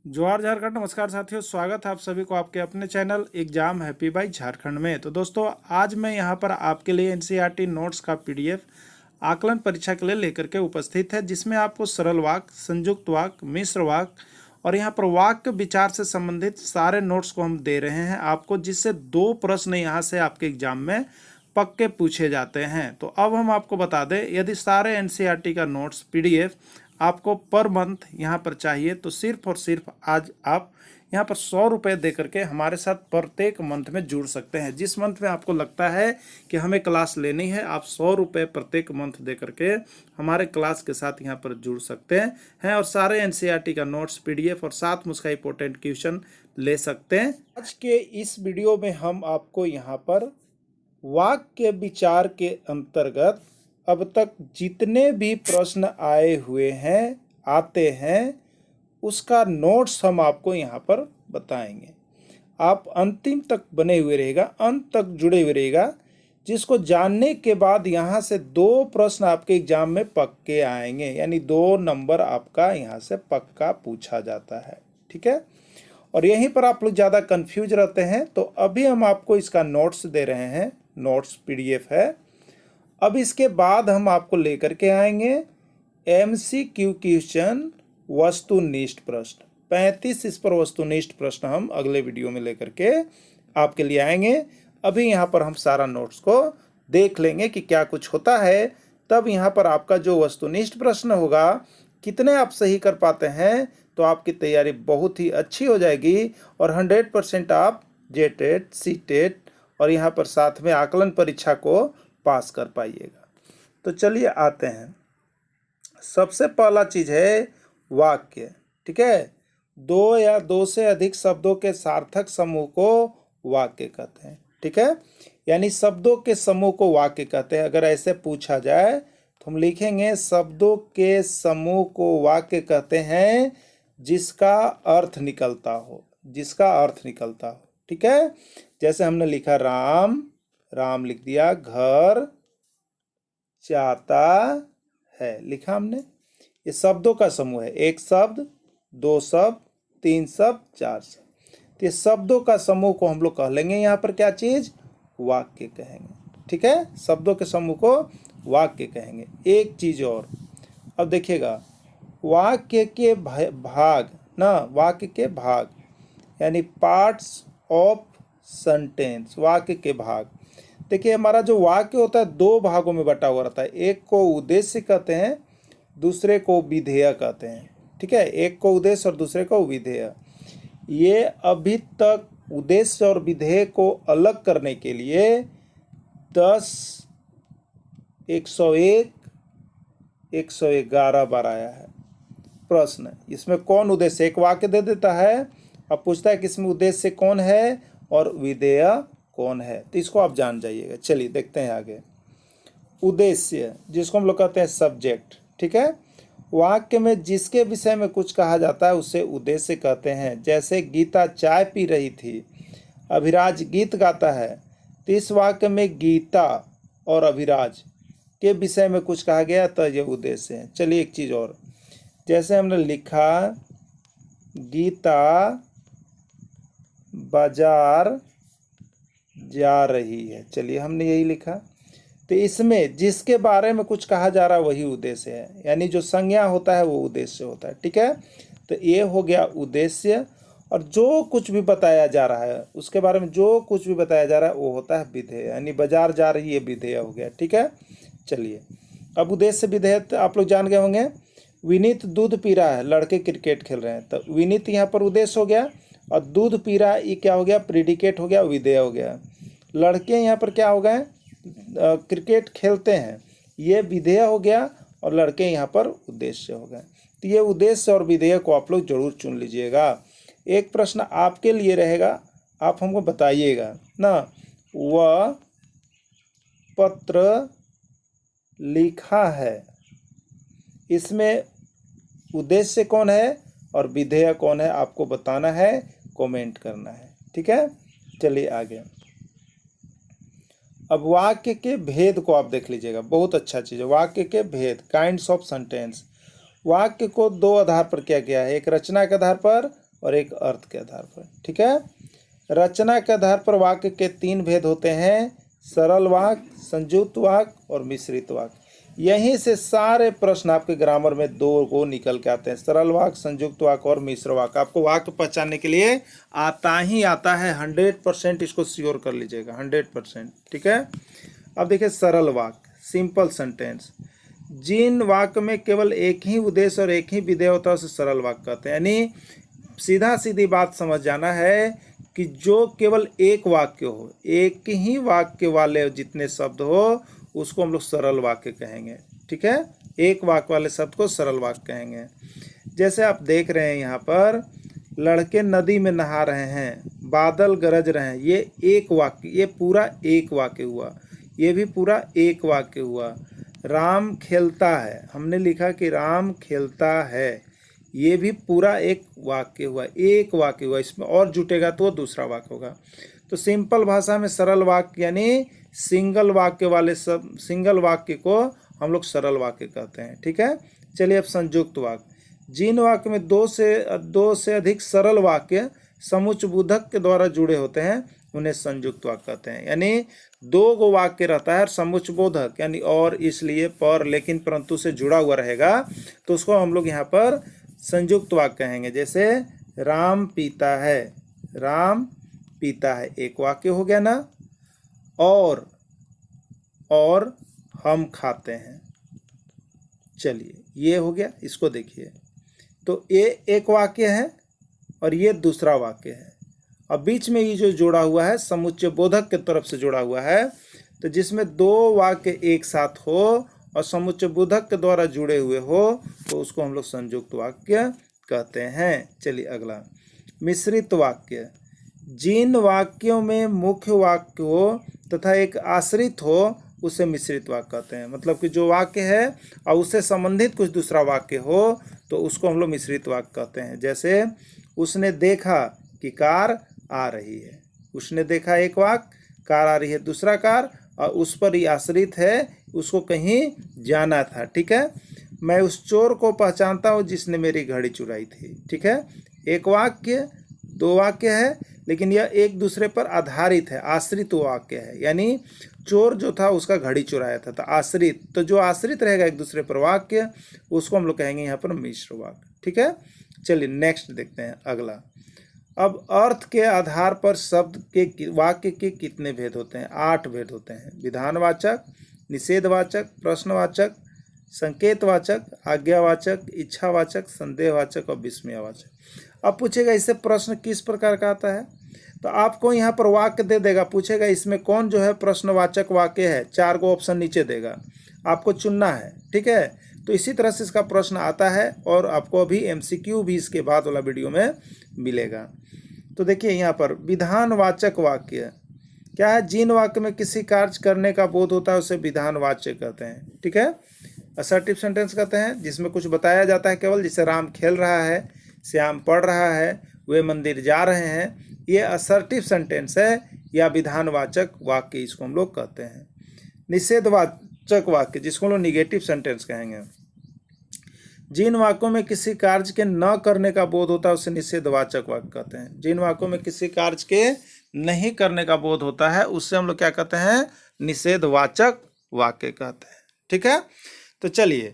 जोहार झारखंड। नमस्कार साथियों, स्वागत है आप सभी को आपके अपने channel exam happy by Jharkhand में। तो दोस्तों, आज मैं यहां पर आपके लिए एनसीईआरटी नोट्स का पीडीएफ आकलन परीक्षा के लिए लेकर के उपस्थित है, जिसमें आपको सरल वाक्य, संयुक्त वाक्य, मिश्र वाक्य और यहां पर वाक्य विचार से संबंधित सारे नोट्स को हम दे रहे हैं आपको, जिससे 2 प्रश्न यहां से आपके एग्जाम में पक्के पूछे जाते हैं। तो अब हम आपको बता दें, यदि सारे एनसीईआरटी का नोट्स पीडीएफ आपको पर मंथ यहाँ पर चाहिए तो सिर्फ और सिर्फ आज आप यहाँ पर 100 रुपये दे करके हमारे साथ प्रत्येक मंथ में जुड़ सकते हैं। जिस मंथ में आपको लगता है कि हमें क्लास लेनी है, आप 100 रुपये प्रत्येक मंथ दे करके हमारे क्लास के साथ यहाँ पर जुड़ सकते हैं और सारे एनसीईआरटी का नोट्स पीडीएफ और साथ में उसका इंपॉर्टेंट क्वेश्चन ले सकते हैं। आज के इस वीडियो में हम आपको यहाँ पर वाक्य विचार के अंतर्गत अब तक जितने भी प्रश्न आए हुए हैं, आते हैं, उसका नोट्स हम आपको यहाँ पर बताएंगे। आप अंतिम तक बने हुए रहेगा, अंत तक जुड़े हुए रहेगा, जिसको जानने के बाद यहाँ से 2 प्रश्न आपके एग्जाम में पक्के आएंगे, यानी 2 नंबर आपका यहाँ से पक्का पूछा जाता है। ठीक है, और यहीं पर आप लोग ज़्यादा कंफ्यूज रहते हैं, तो अभी हम आपको इसका नोट्स दे रहे हैं। नोट्स पीडीएफ है। अब इसके बाद हम आपको लेकर के आएंगे एमसीक्यू क्वेश्चन, वस्तुनिष्ठ प्रश्न 35। इस पर वस्तुनिष्ठ प्रश्न हम अगले वीडियो में लेकर के आपके लिए आएंगे। अभी यहाँ पर हम सारा नोट्स को देख लेंगे कि क्या कुछ होता है, तब यहाँ पर आपका जो वस्तुनिष्ठ प्रश्न होगा, कितने आप सही कर पाते हैं, तो आपकी तैयारी बहुत ही अच्छी हो जाएगी और 100% आप जेटेट, सीटेट और यहाँ पर साथ में आकलन परीक्षा को पास कर पाइएगा। तो चलिए आते हैं। सबसे पहला चीज है वाक्य। ठीक है, 2 या 2 से अधिक शब्दों के सार्थक समूह को वाक्य कहते हैं। ठीक है, यानी शब्दों के समूह को वाक्य कहते हैं। अगर ऐसे पूछा जाए तो हम लिखेंगे शब्दों के समूह को वाक्य कहते हैं जिसका अर्थ निकलता हो, जिसका अर्थ निकलता हो। ठीक है, जैसे हमने लिखा राम, राम लिख दिया, घर चाहता है, लिखा हमने। ये शब्दों का समूह है, 1 शब्द, 2 शब्द, 3 शब्द, 4 शब्द। तो ये शब्दों का समूह को हम लोग कह लेंगे यहाँ पर क्या चीज, वाक्य कहेंगे। ठीक है, शब्दों के समूह को वाक्य कहेंगे। एक चीज और, अब देखिएगा, वाक्य के भाग ना, वाक्य के भाग यानी पार्ट्स ऑफ सेंटेंस, वाक्य के भाग। देखिए, हमारा जो वाक्य होता है 2 भागों में बटा हुआ रहता है। एक को उद्देश्य कहते हैं, दूसरे को विधेय कहते हैं। ठीक है, एक को उद्देश्य और दूसरे को विधेय। ये अभी तक उद्देश्य और विधेय को अलग करने के लिए 10, 101, 111 बार आया है प्रश्न। इसमें कौन उद्देश्य, एक वाक्य दे देता है, अब पूछता है कि इसमें उद्देश्य कौन है और विधेय कौन है, तो इसको आप जान जाइएगा। चलिए देखते हैं आगे। उद्देश्य, जिसको हम लोग कहते हैं सब्जेक्ट। ठीक है, वाक्य में जिसके विषय में कुछ कहा जाता है उसे उद्देश्य कहते हैं। जैसे गीता चाय पी रही थी, अभिराज गीत गाता है, तो इस वाक्य में गीता और अभिराज के विषय में कुछ कहा गया तो ये उद्देश्य है। चलिए एक चीज़ और, जैसे हमने लिखा गीता बाजार जा रही है, चलिए हमने यही लिखा, तो इसमें जिसके बारे में कुछ कहा जा रहा है वही उद्देश्य है, यानी जो संज्ञा होता है वो उद्देश्य होता है। ठीक है, तो ये हो गया उद्देश्य, और जो कुछ भी बताया जा रहा है उसके बारे में जो कुछ भी बताया जा रहा है वो होता है विधेय, यानी बाजार जा रही है, विधेय हो गया। ठीक है, चलिए अब उद्देश्य विधेय आप लोग जान गए होंगे। विनीत दूध पी रहा है, लड़के क्रिकेट खेल रहे हैं, तो विनीत यहाँ पर उद्देश्य हो गया, और दूध पी रहा ये क्या हो गया, प्रीडिकेट हो गया, विधेय हो गया। लड़के यहाँ पर क्या हो गए, क्रिकेट खेलते हैं, ये विधेय हो गया, और लड़के यहाँ पर उद्देश्य हो गए। तो ये उद्देश्य और विधेय को आप लोग जरूर चुन लीजिएगा। एक प्रश्न आपके लिए रहेगा, आप हमको बताइएगा ना, वह पत्र लिखा है, इसमें उद्देश्य कौन है और विधेय कौन है, आपको बताना है, कमेंट करना है। ठीक है, चलिए आगे। अब वाक्य के भेद को आप देख लीजिएगा, बहुत अच्छा चीज़ है। वाक्य के भेद, काइंड्स ऑफ सेंटेंस। वाक्य को 2 आधार पर किया गया है, एक रचना के आधार पर और एक अर्थ के आधार पर। ठीक है, रचना के आधार पर वाक्य के 3 भेद होते हैं, सरल वाक्य, संयुक्त वाक्य और मिश्रित वाक्य। यहीं से सारे प्रश्न आपके ग्रामर में 2 को निकल के आते हैं, सरल वाक्य, संयुक्त वाक्य और मिश्र वाक्य। आपको वाक्य पहचानने के लिए आता ही आता है, 100% इसको श्योर कर लीजिएगा, 100%। ठीक है, अब देखिए सरल वाक्य, सिंपल सेंटेंस। जिन वाक्य में केवल एक ही उद्देश्य और एक ही विधेय होता है उसे सरल वाक्य कहते हैं। यानी सीधा सीधी बात समझ जाना है कि जो केवल एक वाक्य हो, एक ही वाक्य वाले जितने शब्द हो उसको हम लोग सरल वाक्य कहेंगे। ठीक है, एक वाक्य वाले शब्द को सरल वाक्य कहेंगे। जैसे आप देख रहे हैं यहाँ पर, लड़के नदी में नहा रहे हैं, बादल गरज रहे हैं, ये एक वाक्य, ये पूरा एक वाक्य हुआ, ये भी पूरा एक वाक्य हुआ। राम खेलता है, हमने लिखा कि राम खेलता है, ये भी पूरा एक वाक्य हुआ, एक वाक्य हुआ। इसमें और जुटेगा तो दूसरा वाक्य होगा। तो सिंपल भाषा में सरल वाक्य यानी सिंगल वाक्य वाले सब, सिंगल वाक्य को हम लोग सरल वाक्य कहते हैं। ठीक है, चलिए अब संयुक्त वाक्य। जिन वाक्य में दो से अधिक सरल वाक्य समुच्चयबोधक के द्वारा जुड़े होते हैं उन्हें संयुक्त वाक्य कहते हैं। यानी 2 गो वाक्य रहता है और समुच्चयबोधक यानी और, इसलिए, पर, लेकिन, परंतु से जुड़ा हुआ रहेगा तो उसको हम लोग यहाँ पर संयुक्त वाक्य कहेंगे। जैसे राम पीता है, राम पीता है एक वाक्य हो गया ना, और हम खाते हैं। चलिए ये हो गया, इसको देखिए तो ये एक वाक्य है और ये दूसरा वाक्य है। अब बीच में ये जो जोड़ा हुआ है समुच्चय बोधक की तरफ से जुड़ा हुआ है, तो जिसमें 2 वाक्य एक साथ हो और समुच्चय बोधक के द्वारा जुड़े हुए हो तो उसको हम लोग संयुक्त वाक्य कहते हैं। चलिए अगला, मिश्रित वाक्य। जिन वाक्यों में मुख्य वाक्य हो तथा एक आश्रित हो उसे मिश्रित वाक्य कहते हैं। मतलब कि जो वाक्य है और उससे संबंधित कुछ दूसरा वाक्य हो तो उसको हम लोग मिश्रित वाक्य कहते हैं। जैसे उसने देखा कि कार आ रही है, उसने देखा एक वाक्य, कार आ रही है दूसरा कार, और उस पर ही आश्रित है, उसको कहीं जाना था। ठीक है, मैं उस चोर को पहचानता हूँ जिसने मेरी घड़ी चुराई थी। ठीक है, एक वाक्य, 2 वाक्य है, लेकिन यह एक दूसरे पर आधारित है, आश्रित वाक्य है। यानी चोर जो था उसका घड़ी चुराया था, तो आश्रित, तो जो आश्रित रहेगा एक दूसरे पर वाक्य उसको हम लोग कहेंगे यहाँ पर मिश्र वाक्य। ठीक है, चलिए नेक्स्ट देखते हैं अगला। अब अर्थ के आधार पर शब्द के वाक्य के कितने भेद होते हैं? 8 भेद होते हैं। विधानवाचक, निषेधवाचक, प्रश्नवाचक, संकेतवाचक, आज्ञावाचक, इच्छावाचक, संदेहवाचक और विस्मयवाचक। अब पूछेगा इससे प्रश्न किस प्रकार का आता है, तो आपको यहाँ पर वाक्य दे देगा, पूछेगा इसमें कौन जो है प्रश्नवाचक वाक्य है, 4 को ऑप्शन नीचे देगा, आपको चुनना है। ठीक है, तो इसी तरह से इसका प्रश्न आता है और आपको अभी MCQ भी इसके बाद वाला वीडियो में मिलेगा। तो देखिए यहाँ पर विधानवाचक वाक्य क्या है? जिन वाक्य में किसी कार्य करने का बोध होता है उसे विधानवाच्य कहते हैं। ठीक है, असर्टिव सेंटेंस कहते हैं जिसमें कुछ बताया जाता है केवल, जैसे राम खेल रहा है, श्याम पढ़ रहा है, वे मंदिर जा रहे हैं, ये असर्टिव सेंटेंस है या विधानवाचक वाक्य इसको हम लोग कहते हैं। निषेधवाचक वाक्य जिसको हम लोग निगेटिव सेंटेंस कहेंगे। जिन वाक्यों में किसी कार्य के न करने का बोध होता है उसे निषेधवाचक वाक्य कहते हैं। जिन वाक्यों में किसी कार्य के नहीं करने का बोध होता है उससे हम लोग क्या कहते हैं? निषेधवाचक वाक्य कहते हैं। ठीक है, तो चलिए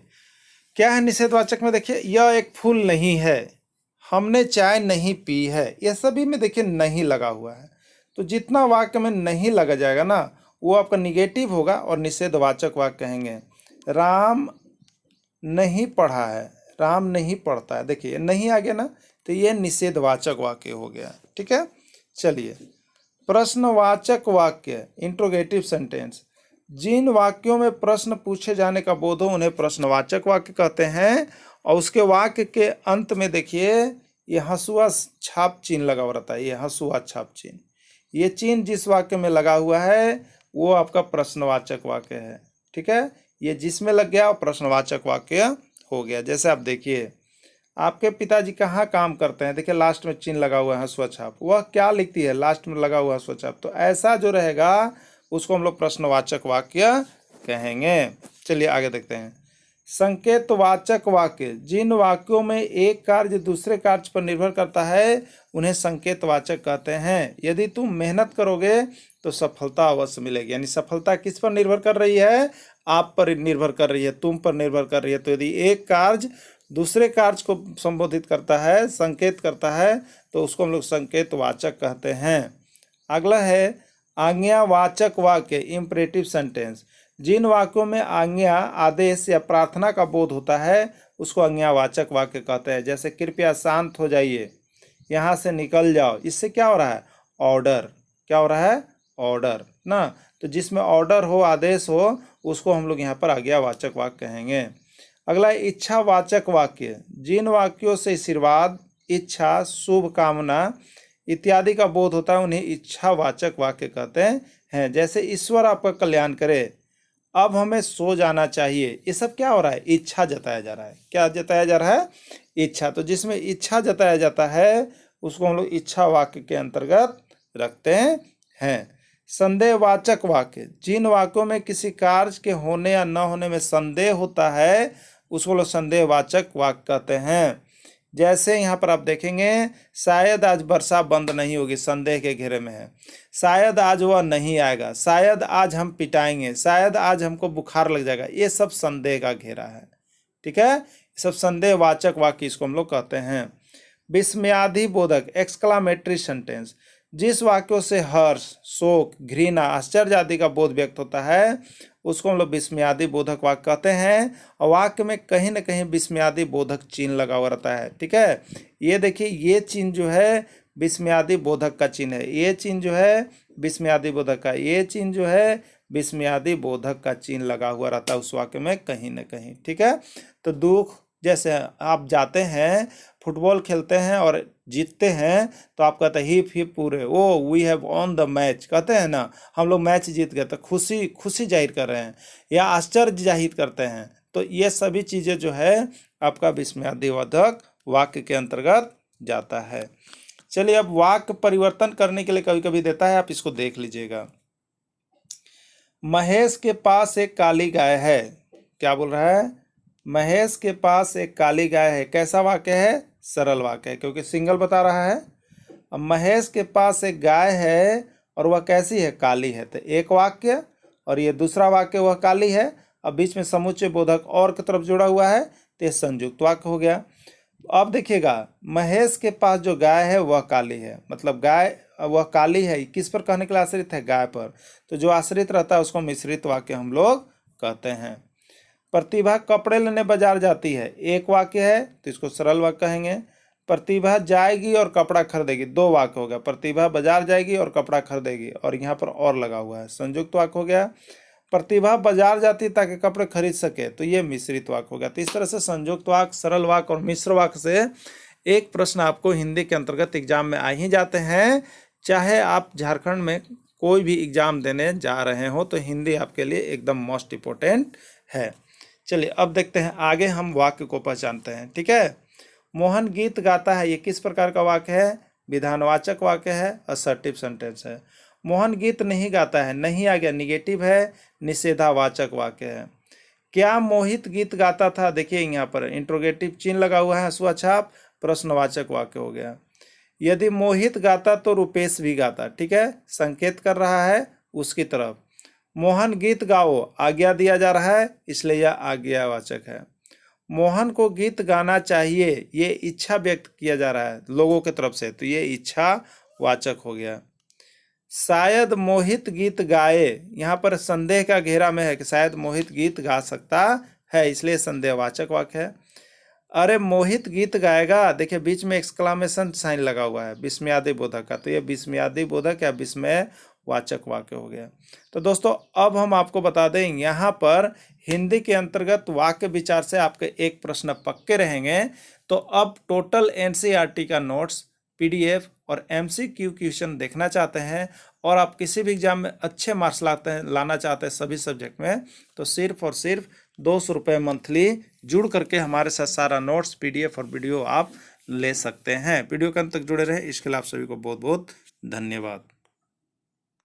क्या है निषेधवाचक में? देखिए, यह एक फूल नहीं है, हमने चाय नहीं पी है, यह सभी में देखिए नहीं लगा हुआ है। तो जितना वाक्य में नहीं लगा जाएगा ना वो आपका निगेटिव होगा और निषेधवाचक वाक्य कहेंगे। राम नहीं पढ़ा है, राम नहीं पढ़ता है, देखिए नहीं आ गया ना, तो ये निषेधवाचक वाक्य हो गया। ठीक है, चलिए प्रश्नवाचक वाक्य इंट्रोगेटिव सेंटेंस। जिन वाक्यों में प्रश्न पूछे जाने का बोध हो उन्हें प्रश्नवाचक वाक्य कहते हैं। और उसके वाक्य के अंत में देखिए ये हंसुआ छाप चिन्ह लगा हुआ रहता है, ये हंसुआ छाप चिन्ह, ये चिन्ह जिस वाक्य में लगा हुआ है वो आपका प्रश्नवाचक वाक्य है। ठीक है, ये जिसमें लग गया वो प्रश्नवाचक वाक्य हो गया। जैसे आप देखिए आपके पिताजी कहाँ काम करते हैं, देखिए लास्ट में चिन्ह लगा हुआ है हंसुआ छाप, वह क्या लिखती है, लास्ट में लगा हुआ हंसुआ छाप। तो ऐसा जो रहेगा उसको हम लोग प्रश्नवाचक वाक्य कहेंगे। चलिए आगे देखते हैं। संकेतवाचक वाक्य, जिन वाक्यों में एक कार्य दूसरे कार्य पर निर्भर करता है उन्हें संकेतवाचक कहते हैं। यदि तुम मेहनत करोगे तो सफलता अवश्य मिलेगी। यानी सफलता किस पर निर्भर कर रही है? आप पर निर्भर कर रही है, तुम पर निर्भर कर रही है। तो यदि एक कार्य दूसरे कार्य को संबोधित करता है, संकेत करता है, तो उसको हम लोग संकेतवाचक कहते हैं। अगला है आज्ञावाचक वाक्य, इम्परेटिव सेंटेंस। जिन वाक्यों में आज्ञा, आदेश या प्रार्थना का बोध होता है उसको आज्ञावाचक वाक्य कहते हैं। जैसे कृपया शांत हो जाइए, यहाँ से निकल जाओ, इससे क्या हो रहा है? ऑर्डर। क्या हो रहा है? ऑर्डर ना। तो जिसमें ऑर्डर हो, आदेश हो, उसको हम लोग यहाँ पर आज्ञावाचक वाक्य कहेंगे। अगला है इच्छावाचक वाक्य। जिन वाक्यों से आशीर्वाद, इच्छा, शुभ कामना इत्यादि का बोध होता है उन्हें इच्छावाचक वाक्य कहते हैं। जैसे ईश्वर आपका कल्याण करे, अब हमें सो जाना चाहिए, ये सब क्या हो रहा है? इच्छा जताया जा रहा है। क्या जताया जा रहा है? इच्छा। तो जिसमें इच्छा जताया जाता है उसको हम लोग इच्छा वाक्य के अंतर्गत रखते हैं। संदेहवाचक वाक्य, जिन वाक्यों में किसी कार्य के होने या न होने में संदेह होता है उसको लोग संदेहवाचक वाक्य कहते हैं। जैसे यहाँ पर आप देखेंगे, शायद आज वर्षा बंद नहीं होगी, संदेह के घेरे में है। शायद आज वह नहीं आएगा, शायद आज हम पिटाएंगे, शायद आज हमको बुखार लग जाएगा, ये सब संदेह का घेरा है। ठीक है, ये सब संदेहवाचक वाक्य इसको हम लोग कहते हैं। विस्मयादि बोधक, एक्सक्लामेटरी सेंटेंस, जिस वाक्यों से हर्ष, शोक, घृणा, आश्चर्य आदि का बोध व्यक्त होता है उसको हम लोग विस्मयादि बोधक वाक्य कहते हैं। और वाक्य में कहीं ना कहीं विस्मयादि बोधक चिन्ह लगा हुआ रहता है। ठीक है, ये देखिए, ये चिन्ह जो है विस्मयादि बोधक का चिन्ह है, ये चिन्ह जो है विस्मयादि बोधक का, ये चिन्ह जो है विस्मयादि बोधक का चिन्ह लगा हुआ रहता है उस वाक्य में कहीं ना कहीं। ठीक है, तो दुख, जैसे आप जाते हैं फुटबॉल खेलते हैं और जीतते हैं तो आप कहते हैं हिप हिप पूरे, oh we have on the match, कहते हैं ना, हम लोग मैच जीत गए, तो खुशी खुशी जाहिर कर रहे हैं या आश्चर्य जाहिर करते हैं। तो ये सभी चीज़ें जो है आपका विस्मयादिबोधक वाक्य के अंतर्गत जाता है। चलिए, अब वाक्य परिवर्तन करने के लिए कभी कभी देता है, आप इसको देख लीजिएगा। महेश के पास एक काली गाय है। क्या बोल रहा है? महेश के पास एक काली गाय है। कैसा वाक्य है? सरल वाक्य है, क्योंकि सिंगल बता रहा है। अब महेश के पास एक गाय है और वह कैसी है? काली है। तो एक वाक्य, और ये दूसरा वाक्य वह काली है। अब बीच में समुच्चय बोधक और की तरफ जुड़ा हुआ है तो ये संयुक्त वाक्य हो गया। अब देखिएगा, महेश के पास जो गाय है वह काली है, मतलब गाय वह काली है, किस पर कहने के लिए आश्रित है? गाय पर। तो जो आश्रित रहता है उसको मिश्रित वाक्य हम लोग कहते हैं। प्रतिभा कपड़े लेने बाजार जाती है, एक वाक्य है तो इसको सरल वाक्य कहेंगे। प्रतिभा जाएगी और कपड़ा खरीदेगी, दो वाक्य हो गया। प्रतिभा बाजार जाएगी और कपड़ा खरीदेगी, और यहाँ पर और लगा हुआ है, संयुक्त वाक्य हो गया। प्रतिभा बाजार जाती है ताकि कपड़े खरीद सके, तो ये मिश्रित वाक्य हो गया। तो इस तरह से संयुक्त वाक्य, सरल वाक्य और मिश्र वाक्य से एक प्रश्न आपको हिंदी के अंतर्गत एग्जाम में आ ही जाते हैं। चाहे आप झारखंड में कोई भी एग्जाम देने जा रहे हो तो हिंदी आपके लिए एकदम मोस्ट इम्पोर्टेंट है। चलिए, अब देखते हैं आगे, हम वाक्य को पहचानते हैं। ठीक है, मोहन गीत गाता है, ये किस प्रकार का वाक्य है? विधानवाचक वाक्य है, असर्टिव सेंटेंस है। मोहन गीत नहीं गाता है, नहीं आ गया, निगेटिव है, निषेधावाचक वाक्य है। क्या मोहित गीत गाता था? देखिए यहाँ पर इंट्रोगेटिव चिन्ह लगा हुआ है, हंसुआ छाप, प्रश्नवाचक वाक्य हो गया। यदि मोहित गाता तो रुपेश भी गाता। ठीक है, संकेत कर रहा है उसकी तरफ। मोहन गीत गाओ, आज्ञा दिया जा रहा है, इसलिए यह आज्ञावाचक है। मोहन को गीत गाना चाहिए, ये इच्छा व्यक्त किया जा रहा है लोगों की तरफ से, तो ये इच्छावाचक हो गया। शायद मोहित गीत गाए, यहाँ पर संदेह का घेरा में है कि शायद मोहित गीत गा सकता है, इसलिए संदेहवाचक वाक्य है। अरे मोहित गीत गाएगा, देखिए बीच में एक्सक्लामेशन साइन लगा हुआ है विस्मयादि बोधक का, तो ये विस्मयादि बोधक या विस्मय वाचक वाक्य हो गया। तो दोस्तों, अब हम आपको बता दें, यहाँ पर हिंदी के अंतर्गत वाक्य विचार से आपके एक प्रश्न पक्के रहेंगे। तो अब टोटल एनसीईआरटी का नोट्स, पीडीएफ और एमसीक्यू क्वेश्चन देखना चाहते हैं और आप किसी भी एग्जाम में अच्छे मार्क्स लाना चाहते हैं सभी सब्जेक्ट में, तो सिर्फ और सिर्फ 200 रुपये मंथली जुड़ करके हमारे साथ सारा नोट्स, पीडीएफ और वीडियो आप ले सकते हैं। वीडियो के अंत तक जुड़े रहे, इसके लिए आप सभी को बहुत बहुत धन्यवाद।